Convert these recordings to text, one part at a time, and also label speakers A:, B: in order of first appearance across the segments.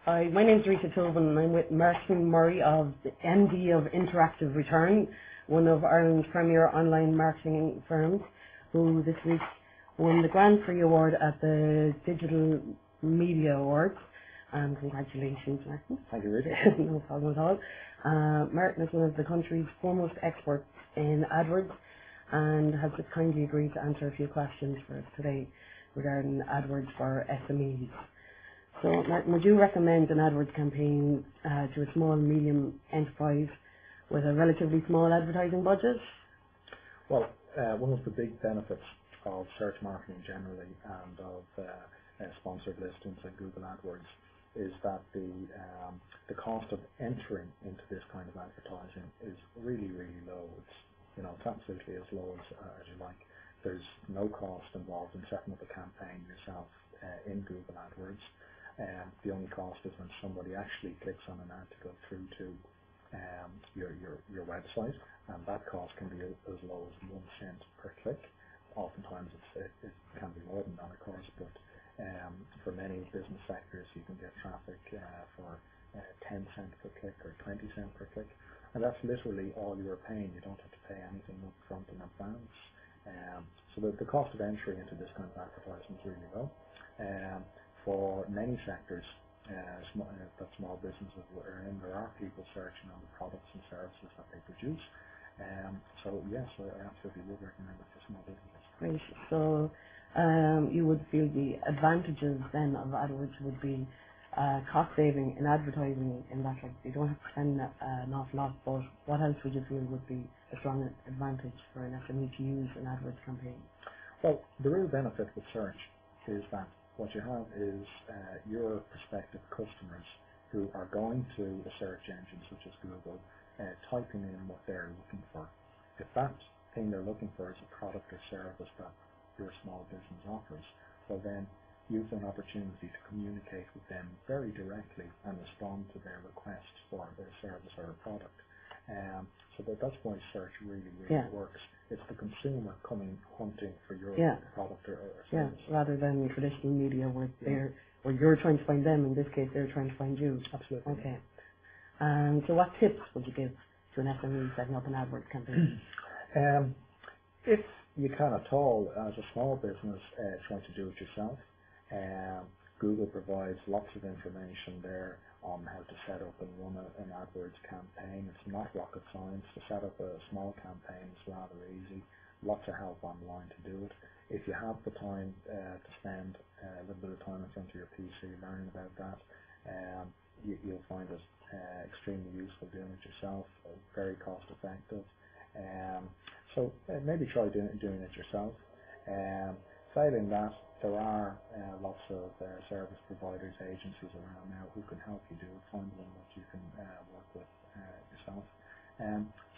A: Hi, my name's Rita Tobin and I'm with Martin Murray of the MD of Interactive Return, one of Ireland's premier online marketing firms, who this week won the Grand Prix Award at the Digital Media Awards. And congratulations, Martin.
B: Thank you, Rita.
A: No problem at all. Martin is one of the country's foremost experts in AdWords and has just kindly agreed to answer a few questions for us today regarding AdWords for SMEs. So, Martin, would you recommend an AdWords campaign to a small and medium enterprise with a relatively small advertising budget?
B: Well, one of the big benefits of search marketing generally and of sponsored listings like Google Adwords is that the cost of entering into this kind of advertising is really, really low. It's absolutely as low as you like. There's no cost involved in setting up a campaign yourself in Google Adwords. The only cost is when somebody actually clicks on an ad to go through to your website, and that cost can be as low as 1 cent per click. Oftentimes it can be more than that, of course, but for many business sectors you can get traffic for 10 cents per click or 20 cents per click, and that's literally all you're paying. You don't have to pay anything up front in advance. So the cost of entry into this kind of advertising is really low. For many sectors that small businesses are in, there are people searching on the products and services that they produce. So yes, I absolutely would recommend it for small businesses.
A: Great. So you would feel the advantages then of AdWords would be cost saving in advertising, in that you don't have to spend an awful lot, but what else would you feel would be a strong advantage for an SME to use an AdWords campaign?
B: Well, the real benefit with search is that what you have is your prospective customers who are going to a search engine such as Google, typing in what they're looking for. If that thing they're looking for is a product or service that your small business offers, well then you've an opportunity to communicate with them very directly and respond to their requests for their service or a product. So that's why search really works. It's the consumer coming hunting for your product or service.
A: Rather than traditional media where you're trying to find them. In this case, they're trying to find you.
B: Absolutely.
A: Okay. So what tips would you give to an SME setting up an AdWords campaign?
B: If you can at all, as a small business, trying to do it yourself, Google provides lots of information there on how to set up and run an AdWords campaign. It's not rocket science. To set up a small campaign is rather easy. Lots of help online to do it. If you have the time to spend a little bit of time in front of your PC learning about that, you'll find it extremely useful doing it yourself, very cost effective. So maybe try doing it yourself. Failing that, there are lots of service providers, agencies around now who can help you do it. Find one that you can work with yourself.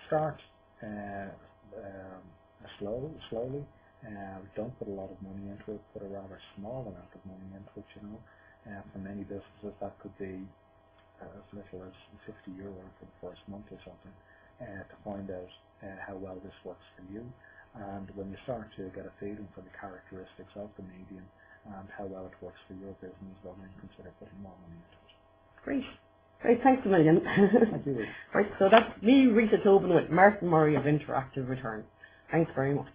B: Start slowly. Don't put a lot of money into it. Put a rather small amount of money into it. For many businesses that could be as little as €50 for the first month or something, to find out how well this works for you. And when you start to get a feeling for the characteristics of the medium and how well it works for your business, well then consider putting more money into it.
A: Great, thanks a million.
B: Thank you.
A: Right, so that's me, Rita Tobin, with Martin Murray of Interactive Return. Thanks very much.